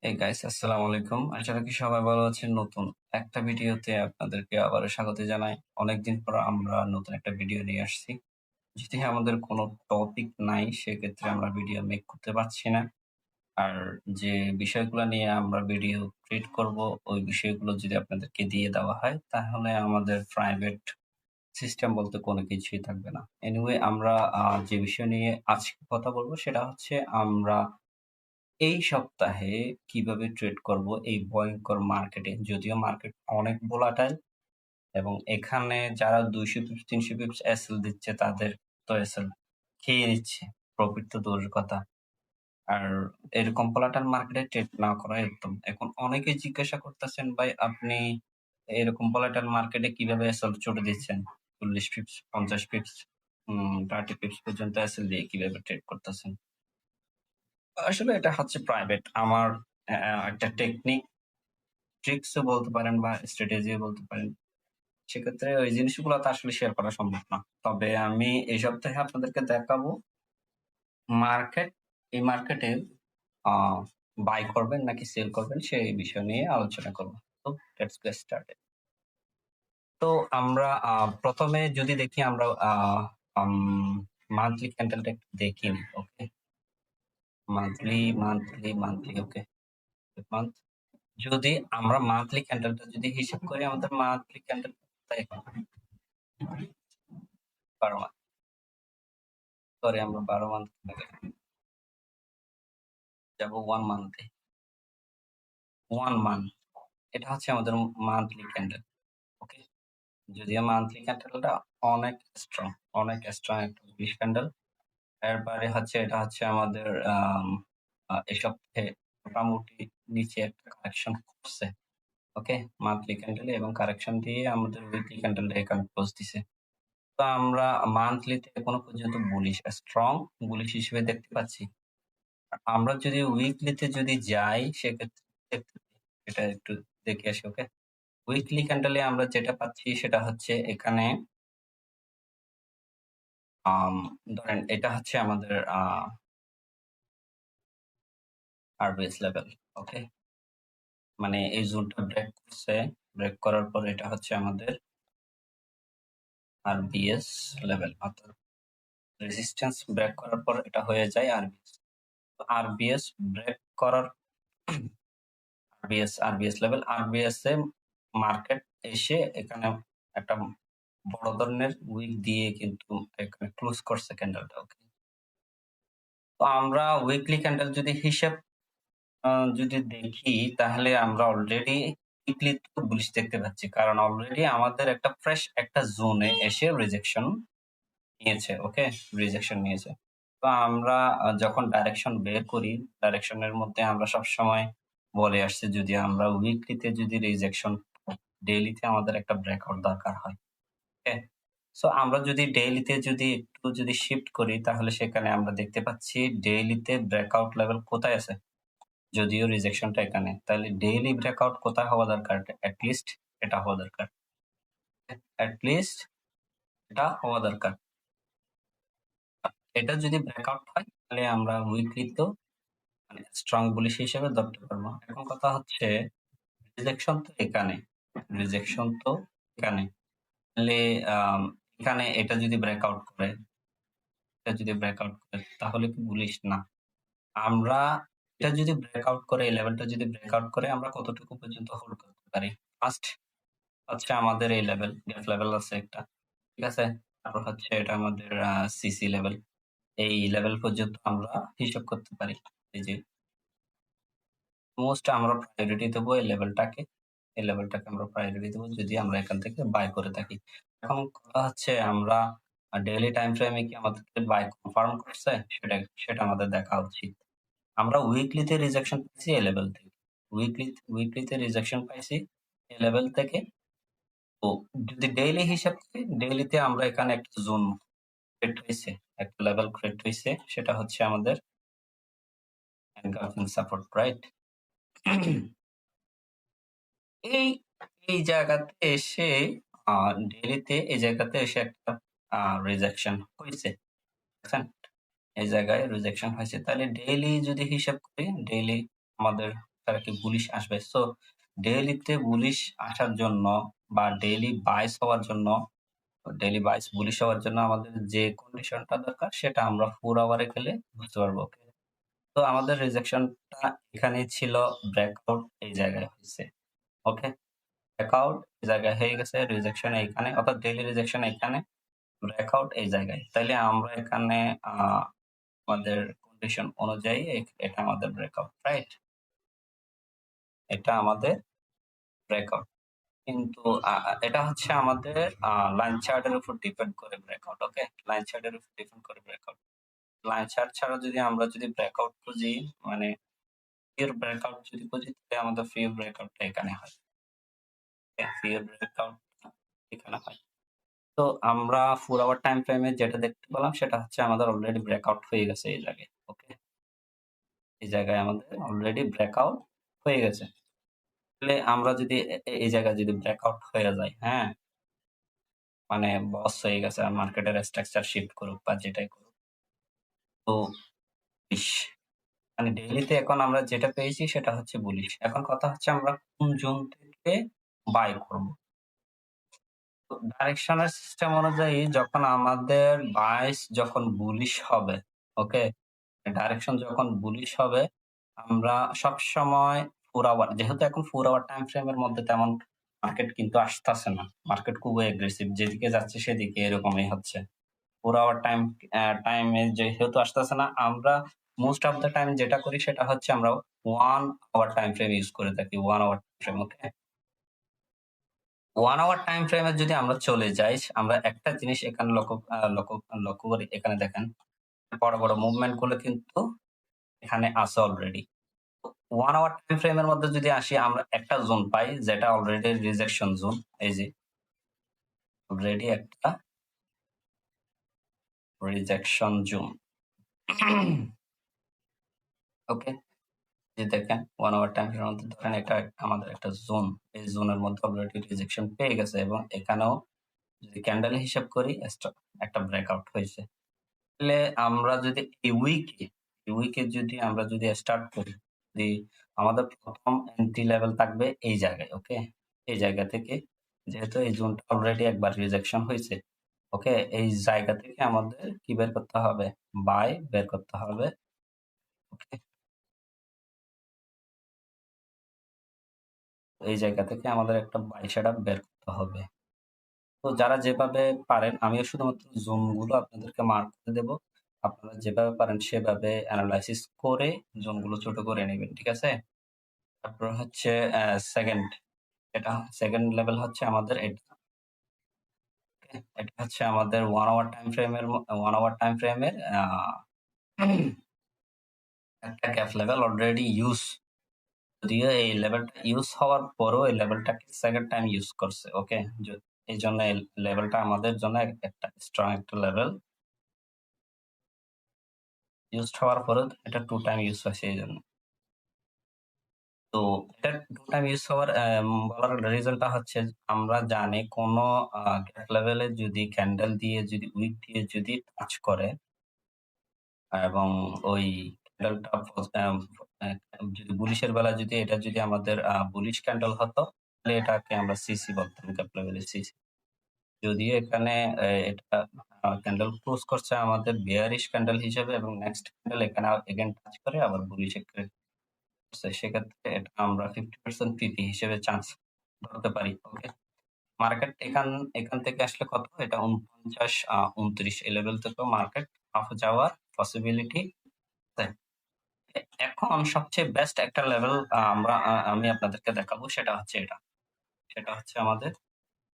এই গাইস আসসালামু আলাইকুম। আশা রাখি সবাই ভালো আছেন। নতুন একটা ভিডিওতে আপনাদেরকে আবারও স্বাগত জানাই। অনেকদিন পর আমরা নতুন একটা ভিডিও নিয়ে আসছি। যদি আমাদের কোনো টপিক নাই সেক্ষেত্রে আমরা ভিডিও মেক করতে পারছি না। আর যে বিষয়গুলো নিয়ে আমরা ভিডিও ক্রিয়েট করব ওই বিষয়গুলো যদি আপনাদেরকে দিয়ে দেওয়া হয় তাহলে আমাদের প্রাইভেট সিস্টেম বলতে কোনো কিছুই থাকবে না। এনিওয়ে আমরা যে বিষয় নিয়ে আজকে কথা বলবো সেটা হচ্ছে আমরা এই সপ্তাহে কিভাবে ট্রেড করব এই ভয়ঙ্কর মার্কেটে। যদিও মার্কেট অনেক ভোলাটাইল এবং এখানে যারা 200 পিপস 300 পিপস এসএল দিচ্ছে তাদের তো এসএল খেয়ে নিচ্ছে, প্রফিট তো দূরের কথা। আর এরকম ভোলাটাইল মার্কেটে ট্রেড না করাই উত্তম। এখন অনেকেই জিজ্ঞাসা করতেছেন ভাই আপনি এরকম ভোলাটাইল মার্কেটে কিভাবে এসএল চড়ে দিচ্ছেন, 40 পিপস 50 পিপস 30 পিপস পর্যন্ত এসএল দিয়ে কিভাবে ট্রেড করতেছেন। আসলে এটা হচ্ছে প্রাইভেট আমার একটা টেকনিক ট্রিক্সও বলতে পারেন বা স্ট্র্যাটেজিও বলতে পারেন। সেক্ষেত্রে ওই জিনিসগুলো তো আসলে শেয়ার করা সম্ভব না। তবে আমি এই সপ্তাহে আপনাদেরকে দেখাবো মার্কেট, এই মার্কেটে বাই করবেন নাকি সেল করবেন সেই বিষয় নিয়ে আলোচনা করব। তো লেটস গেট স্টার্টেড। তো আমরা প্রথমে যদি দেখি আমরা মান্থলি ক্যান্ডেলটা একটু দেখি নি। ওকে, মান্থলি ওকে, মান্থ যদি আমরা মান্থলি ক্যান্ডেলটা যদি হিসাব করি আমাদের মান্থলি ক্যান্ডেল 12 মান্থ, সরি আমরা 12 মান্থ যাব 1 মান্থে। 1 মান্থ এটা হচ্ছে আমাদের মান্থলি ক্যান্ডেল। ওকে, যদিও মান্থলি ক্যান্ডেলটা অনেক স্ট্রং, অনেক স্ট্রং একটা বুলিশ ক্যান্ডেল। এরপরে হচ্ছে এটা হচ্ছে আমাদের এই সপ্তাহে মোটামুটি নিচে একটা কারেকশন করছে। ওকে, মান্থলি ক্যান্ডেলে এবং কারেকশন দিয়ে আমাদের উইকলি ক্যান্ডেলটা এখানে ক্লোজ দিছে। তো আমরা মান্থলিতে এখনো পর্যন্ত বুলিশ, স্ট্রং বুলিশ হিসেবে দেখতে পাচ্ছি। আমরা যদি উইকলিতে যদি যাই সেক্ষেত্রে এটা একটু দেখে আসি। ওকে, উইকলি ক্যান্ডেলে আমরা যেটা পাচ্ছি সেটা হচ্ছে এখানে ধরেন এটা হচ্ছে আমাদের আরবিএস লেভেল। ওকে, মানে এই জোনটা ব্রেক করছে, ব্রেক করার পর এটা হচ্ছে আমাদের আরবিএস লেভেল, অর্থাৎ রেজিস্ট্যান্স ব্রেক করার পর এটা হয়ে যায় আরবিএস। আরবিএস ব্রেক করার RBS level, RBS a market এসে এখানে একটা বড় ধরনের উইক দিয়ে কিন্তু এখানে ক্লোজ করছে ক্যান্ডেলটা। ওকে, তো আমরা উইকলি ক্যান্ডেল যদি হিসাব যদি দেখি তাহলে আমরা অলরেডি উইকলি তো বুলিশ দেখতে পাচ্ছি, কারণ অলরেডি আমাদের একটা ফ্রেশ একটা জোনে এসে রিজেকশন নিয়েছে। ওকে, রিজেকশন নিয়েছে। তো আমরা যখন ডাইরেকশন বের করি ডাইরেকশনের মধ্যে আমরা সবসময় বলে আসছি যদি আমরা উইকলিতে যদি রিজেকশন, ডেইলিতে আমাদের একটা ব্রেকআউট দরকার হয়। ওকে, সো আমরা যদি ডেইলিতে যদি একটু যদি শিফট করি তাহলে সেখানে আমরা দেখতে পাচ্ছি ডেইলিতে ব্রেকআউট লেভেল কোথায় আছে। যদিও রিজেকশনটা এখানে, তাহলে ডেইলি ব্রেকআউট কোথায় হওয়া দরকার, অ্যাটলিস্ট এটা হওয়া দরকার, অ্যাটলিস্ট এটা হওয়া দরকার। এটা যদি ব্রেকআউট হয় তাহলে আমরা উইকলিতেও মানে স্ট্রং বুলিশ হিসেবে ধরতে পারবো। এখন কথা হচ্ছে রিজেকশন তো এখানে, রিজেকশন তো এখানে, তাহলে এখানে এটা যদি ব্রেকআউট করে, এটা যদি ব্রেকআউট করে তাহলে কি বুলিশ না। আমরা এটা যদি ব্রেকআউট করে, এই লেভেলটা যদি ব্রেকআউট করে আমরা কতটুকু পর্যন্ত হোল্ড করতে পারি। ফার্স্ট হচ্ছে আমাদের এই লেভেল, গ্যাপ লেভেল আছে একটা, ঠিক আছে। তারপর হচ্ছে এটা আমাদের সিসি লেভেল, এই লেভেল পর্যন্ত আমরা হিসাব করতে পারি। এই যে মোস্ট আমরা প্রায়োরিটি দেবো এই লেভেলটাকে, এই লেভেলটাকে আমরা প্রায়োরিটি দেবো যদি আমরা এখান থেকে বাই করে থাকি। এখন কথা হচ্ছে আমরা ডেইলি টাইম ফ্রেমে কি আমাদেরকে বাই কনফার্ম করছে সেটা সেটা আমাদের দেখা উচিত। আমরা উইকলিতে রিজেকশন পাইছি এই লেভেল থেকে, উইকলিতে রিজেকশন পাইছি এই লেভেল থেকে। তো যদি ডেইলি হিসাব করি ডেইলিতে আমরা এখানে একটা জোন ক্রিয়েট হয়েছে, একটা লেভেল ক্রিয়েট হয়েছে, সেটা হচ্ছে আমাদের এনগালফিং সাপোর্ট, রাইট। এই এই জায়গাতে এসে ডেইলিতে এই জায়গাতে এসে একটা রিজেকশন হয়েছে, এই জায়গায় রিজেকশন হয়েছে। তাহলে ডেইলি যদি হিসাব করি ডেইলি আমাদের তারা কি বুলিশ আসবে। সো ডেইলিতে বুলিশ আসার জন্য বা ডেইলি বাইস হওয়ার জন্য, ডেইলি বাইস বুলিশ হওয়ার জন্য আমাদের যে কন্ডিশনটা দরকার সেটা আমরা 4 আওয়ারে খেলে বুঝতে পারবো। ওকে। তো আমাদের রিজেকশনটা এখানেই ছিল, ব্রেকআউট এই জায়গায় হইছে। ওকে। ব্রেকআউট এই জায়গায় হয়ে গেছে, রিজেকশন এইখানে, অর্থাৎ ডেইলি রিজেকশন এখানে, ব্রেকআউট এই জায়গায়। তাইলে আমরা এখানে আমাদের কন্ডিশন অনুযায়ী এটা আমাদের ব্রেকআউট, রাইট? এটা আমাদের ব্রেকআউট। কিন্তু এটা হচ্ছে আমাদের লাইন চার্টের উপর ডিপেন্ড করে ব্রেকআউট। ওকে, লাইন চার্টের উপর ডিপেন্ড করে ব্রেকআউট। লাইন চার্ট ছাড়া যদি আমরা যদি ব্রেকআউট খুঁজি, মানে ফিউর ব্রেকআউট যদি খুঁজি, তাহলে আমাদের ফিউর ব্রেকআউটটা এখানে হয়। ফিউর ব্রেকআউট এখানে হয়। তো আমরা 4 আওয়ার টাইম ফ্রেমে যেটা দেখতে পেলাম সেটা হচ্ছে আমাদের অলরেডি ব্রেকআউট হয়ে গেছে এই জায়গায়। ওকে, এই জায়গায় আমাদের অলরেডি ব্রেকআউট হয়ে গেছে। তাহলে আমরা যদি এই জায়গায় যদি ব্রেকআউট হয়ে যায়, হ্যাঁ, মানে বস হয়ে গেছে, আর মার্কেটের স্ট্রাকচার শিফট করুক বা যেটাই করুক, তো মানে ডেইলিতে এখন আমরা যেটা পেয়েছি সেটা হচ্ছে বুলিশ। এখন কথা হচ্ছে আমরা কোন জোন থেকে বাই করব। তো ডাইরেকশনাল সিস্টেম অনুযায়ী যখন আমাদের বাইস যখন বুলিশ হবে, ওকে, ডাইরেকশন যখন বুলিশ হবে, আমরা সবসময় 4 আওয়ার, যেহেতু এখন 4 আওয়ার টাইম ফ্রেমের মধ্যে তেমন মার্কেট কিন্তু আসতেছে না, মার্কেট খুবই এগ্রেসিভ, যেদিকে যাচ্ছে সেদিকে এরকমই হচ্ছে। 4 আওয়ার টাইমে যেহেতু আসতেছে না, আমরা মোস্ট অফ দ্য টাইম যেটা করি সেটা হচ্ছে আমরা 1 আওয়ার টাইম ফ্রেম ইউজ করে থাকি। 1 hour frame, okay. 1 our time ফ্রেমে যদি আমরা চলে যাই, আমরা একটা জিনিস এখানে লক্ষ্য করি। এখানে দেখেন বড় বড় মুভমেন্ট গুলো কিন্তু এখানে আছে অলরেডি। 1 আওয়ার টাইম ফ্রেমের মধ্যে যদি আসি, আমরা একটা জোন পাই যেটা অলরেডি রিজেকশন জোন। এই যে অলরেডি একটা রিজেকশন জোন। ওকে, যে দেখেন 1 আওয়ার টাইম ফ্রেমের মধ্যে ধরেন এটা আমাদের একটা জোন, এই জোনের মধ্যে অলরেডি রিজেকশন পেয়ে গেছে এবং এখানেও যদি ক্যান্ডেল হিসাব করি একটা ব্রেকআউট হয়েছে। তাহলে আমরা যদি এই উইকে যদি আমরা যদি স্টার্ট করি, যদি আমাদের প্রথম এন্ট্রি লেভেল থাকবে এই জায়গায়। ওকে, এই জায়গা থেকে, যেহেতু এই জোনটা অলরেডি একবার রিজেকশন হয়েছে, ওকে, এই জায়গা থেকে আমাদের কি বের করতে হবে? বাই বের করতে হবে। ওকে, এই জায়গা থেকে আমাদের একটা বাই সেটআপ বের করতে হবে। তো যারা যেভাবে পারেন, আমিও শুধুমাত্র জোনগুলো আপনাদেরকে মার্ক করে দেব, আপনারা যেভাবে পারেন সেভাবে অ্যানালাইসিস করে জোনগুলো ছোট করে নেবেন, ঠিক আছে? তারপর হচ্ছে সেকেন্ড, এটা সেকেন্ড লেভেল হচ্ছে আমাদের এটা। এটা হচ্ছে আমাদের 1 আওয়ার টাইম ফ্রেমের 1 আওয়ার টাইম ফ্রেমের একটা গ্যাপ লেভেল অলরেডি ইউজ, যদিও এই লেভেলটা ইউজ হওয়ার পরও এই লেভেলটাকে সেকেন্ড টাইম ইউজ করছে। ওকে, এই জন্য এই লেভেলটা আমাদের জন্য একটা স্ট্রং একটা লেভেল, ইউজ হওয়ার পরে এটা 2 টাইম ইউজ হয়েছে এই জন্য। তো এটা 2 টাইম ইউজ হওয়ার বলার রিজনটা হচ্ছে, আমরা জানি কোন গ্যাপ লেভেলে যদি ক্যান্ডেল দিয়ে যদি উইক দিয়ে যদি টাচ করে এবং ওই ক্যান্ডেলটা যদি বুলিশের বেলা যদি এটা যদি আমাদের বুলিশ ক্যান্ডেল হতো, তাহলে এটাকে আমরা সিসি বলতাম, গ্যাপ লেভেলের সিসি। যদিও এখানে এটা ক্যান্ডেল ক্লোজ করছে আমাদের বেয়ারিশ ক্যান্ডেল হিসেবে এবং নেক্সট ক্যান্ডেল এখানে এগেন টাচ করে আবার বুলিশ সেক্ষেত্রে এটা আমরা 50% পিপি হিসেবে চান্স ধরতে পারি। ওকে, মার্কেট এখান থেকে আসলে কত? এটা 49 29 এই লেভেল থেকে মার্কেট আপ যাওয়ার পসিবিলিটি আছে। এখন সবচেয়ে বেস্ট একটা লেভেল আমি আপনাদেরকে দেখাবো, সেটা হচ্ছে এটা। সেটা হচ্ছে আমাদের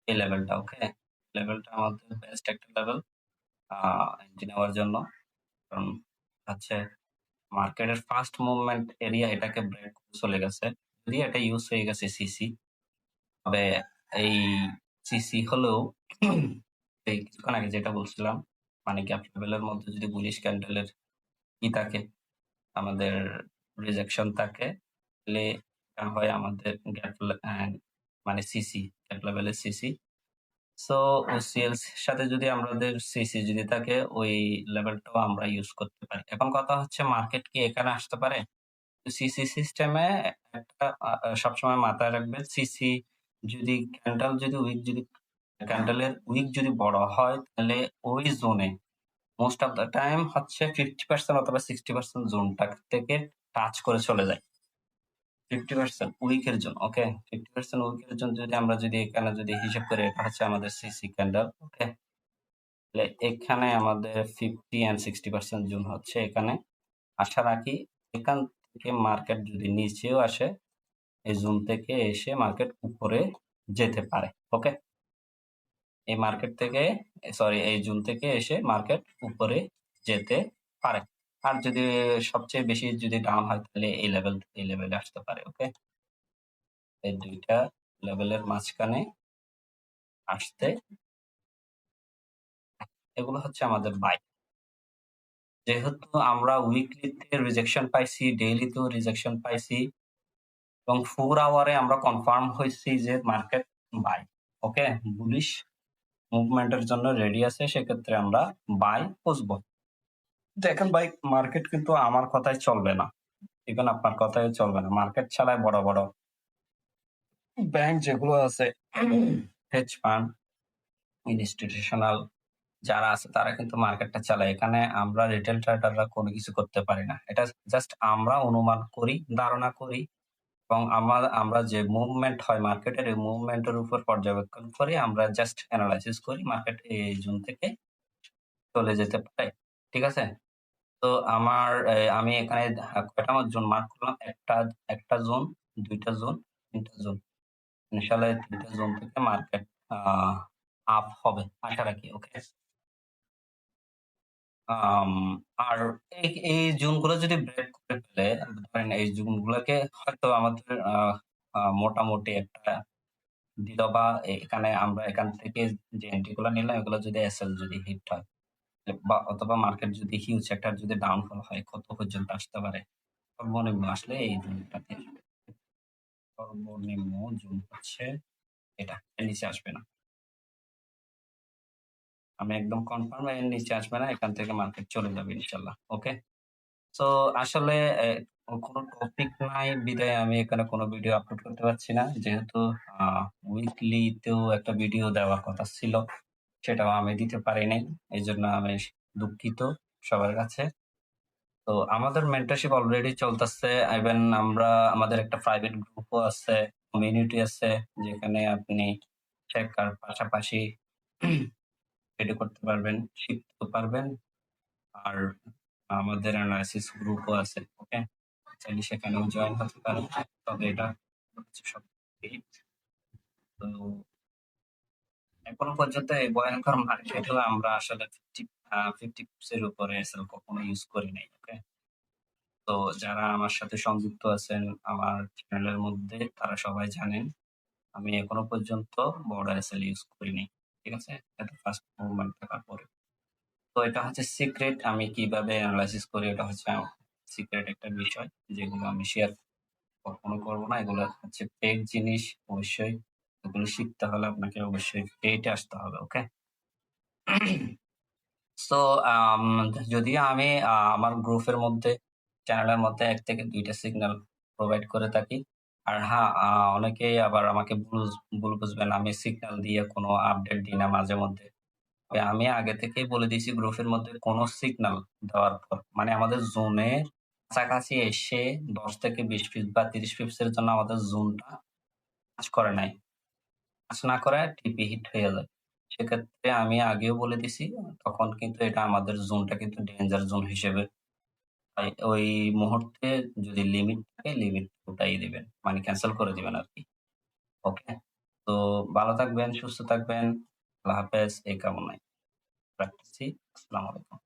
এই লেভেলটা। ওকে, লেভেলটা আমাদের বেস্ট একটা লেভেল এন্ট্রি নেওয়ার জন্য, কারণ হচ্ছে মার্কেটের ফার্স্ট মুভমেন্ট এরিয়া এটাকে ব্রেক করে চলে গেছে। যদি এটা ইউজ হয়ে গেছে সিসি, তবে এই সিসি হলেও এই কিছুক্ষণ আগে যেটা বলছিলাম, মানে গ্যাপ লেভেলের মধ্যে যদি বুলিশ ক্যান্ডেলের কি থাকে, আমাদের রিজেকশন থাকে, তাহলে এটা হয় আমাদের গ্যাপ মানে সিসি, গ্যাপ লেভেলের সিসি। সো ওসিএলস সাথে যদি আমাদের সিসি যদি থাকে, ওই লেভেলটাও আমরা ইউজ করতে পারি। এখন কথা হচ্ছে মার্কেট কি এখানে আসতে পারে? সিসি সিস্টেমে একটা সবসময় মাথায় রাখবেন, সিসি যদি ক্যান্ডেলের উইক যদি বড় হয়, তাহলে ওই জোনে মোস্ট অফ দ্য টাইম হচ্ছে 50% অথবা 60% জোনটা থেকে টাচ করে চলে যায়। 50% উইকের জন্য, ওকে? 50% উইকের জন্য যদি আমরা এখানে হিসাব করি, এটা হচ্ছে আমাদের সিসি ক্যান্ডেল, ওকে? তাহলে এখানে আমাদের 50 and 60% জোন হচ্ছে এখানে। আশা রাখি এখান থেকে মার্কেট যদি নিচেও আসে, এই জোন থেকে এসে মার্কেট উপরে যেতে পারে, ওকে? এই মার্কেট থেকে এই জোন থেকে এসে মার্কেট উপরে যেতে পারে। আর যদি সবচেয়ে বেশি যদি ডাউন হয়, তাহলে এই লেভেলে আসতে পারে, ওকে? এই দুইটা লেভেলের মাঝখানে আসতে, এগুলো হচ্ছে আমাদের বাই। যেহেতু আমরা উইকলিতে রিজেকশন পাইছি, ডেইলিতেও রিজেকশন পাইছি এবং 4 আওয়ারে আমরা কনফার্ম হয়েছি যে মার্কেট বাই, ওকে? বুলিশ মুভমেন্টের জন্য রেডি আছে, সেক্ষেত্রে আমরা বাই খুঁজবো। দেখেন ভাই, মার্কেট কিন্তু আমার কথায় চলবে না, ইভেন আপনার কথায় চলবে না। মার্কেট চালায় বড় বড় ব্যাংক যেগুলো আছে, হেজ ফান্ড, ইনস্টিটিউশনাল যারা আছে, তারা কিন্তু মার্কেটটা চালায়। এখানে আমরা রিটেল ট্রেডাররা কোনো কিছু করতে পারি না। এটা জাস্ট আমরা অনুমান করি, ধারণা করি এবং আমরা যে মুভমেন্ট হয় মার্কেটের, এই মুভমেন্টের উপর পর্যবেক্ষণ করে আমরা জাস্ট অ্যানালাইসিস করি মার্কেট এই জোন থেকে চলে যেতে পারে, ঠিক আছে? তো আমি এখানে কয়টা জোন মার্ক করলাম? একটা জোন, দুইটা জোন, তিনটা জোন। ইনশাল্লাহ এই তিনটা জোন থেকে মার্কেট আপ হবে আশা রাখি, ওকে? আর এই জোনগুলো যদি ব্রেক করে ফেলে, ধরেন এই জোনগুলোকে হয়তো আমাদের মোটামুটি একটা দিল, বা এখানে আমরা এখান থেকে যে এন্ট্রি গুলো নিলাম, এগুলো যদি এসএল যদি হিট হয়, বা অথবা মার্কেট যদি হিউজ একটা ডাউনফল হয়, কত পর্যন্ত আসতে পারে? সর্বনিম্ন আসলে এই জোনটাতে আসবে। সর্বনিম্ন জোন হচ্ছে এটা, এর নিচে আসবে না। আমি একদম কনফার্ম, এর নিচে আসবে না। এখান থেকে মার্কেট চলে যাবে ইনশাল্লাহ, ওকে? তো আসলে কোনো টপিক নাই বিধায় আমি এখানে কোনো ভিডিও আপলোড করতে পারছি না। যেহেতু উইকলিতেও একটা ভিডিও দেওয়ার কথা ছিল, সেটাও আমি দিতে পারি নাই। এজন্য আমি দুঃখিত সবার কাছে। তো আমাদের মেন্টরশিপ অলরেডি চলতেছে। ইভেন আমাদের একটা প্রাইভেট গ্রুপও আছে, কমিউনিটি আছে, যেখানে আপনি শেখার পাশাপাশি রেডি করতে পারবেন, শিখতে পারবেন। আর আমাদের অ্যানালাইসিস গ্রুপও আছে, ওকে? চাইলে সেখানেও জয়েন হতে পারেন। তবে এটা হচ্ছে সব পেইড। তো এখনো পর্যন্ত এই ভয়ঙ্কর মার্কেটেও আমরা আসলে 50 পিপস এর উপরে এসএল কখনো ইউজ করি নাই, ওকে? তো যারা আমার সাথে সংযুক্ত আছেন আমার চ্যানেলের মধ্যে, তারা সবাই জানেন আমি এখনো পর্যন্ত বড় এসএল ইউজ করি নাই, ঠিক আছে? এত ফাস্ট মুভমেন্ট থাকার পরে। তো এটা হচ্ছে সিক্রেট, আমি কিভাবে অ্যানালাইসিস করি এটা হচ্ছে সিক্রেট একটা বিষয়, যেগুলো আমি শেয়ার কখনো করবো না। এগুলো হচ্ছে পেইড জিনিস, অবশ্যই এগুলো শিখতে হলে আপনাকে অবশ্যই পেইডে আসতে হবে, ওকে? সো যদিও আমি আমার গ্রুপের মধ্যে, চ্যানেলের মধ্যে 1 থেকে 2টা সিগন্যাল প্রোভাইড করে থাকি। আর হ্যাঁ, অনেকেই আবার আমাকে ভুল বুঝবেন, আমি সিগন্যাল দিয়ে কোনো আপডেট দিই না মাঝে মধ্যে। তবে আমি আগে থেকেই বলে দিয়েছি, গ্রুপের মধ্যে কোনো সিগন্যাল দেওয়ার পর, মানে আমাদের জোনের কাছাকাছি এসে 10 থেকে 20 পিপস বা 30 পিপসের জন্য আমাদের জোনটা কাজ করে নাই। কাজ না করায় টিপি হিট হয়ে যায়। সেক্ষেত্রে আমি আগেও বলে দিছি, তখন কিন্তু এটা আমাদের জোনটা কিন্তু ডেঞ্জার জোন হিসেবে, তাই ওই মুহূর্তে যদি লিমিট থাকে, লিমিট উঠাই দিবেন। মানে ক্যানসেল করে দিবেন আরকি। ওকে? তো ভালো থাকবেন, সুস্থ থাকবেন। আল্লাহ হাফেজ এই কামনায় রাখতেছি। আসসালামু আলাইকুম।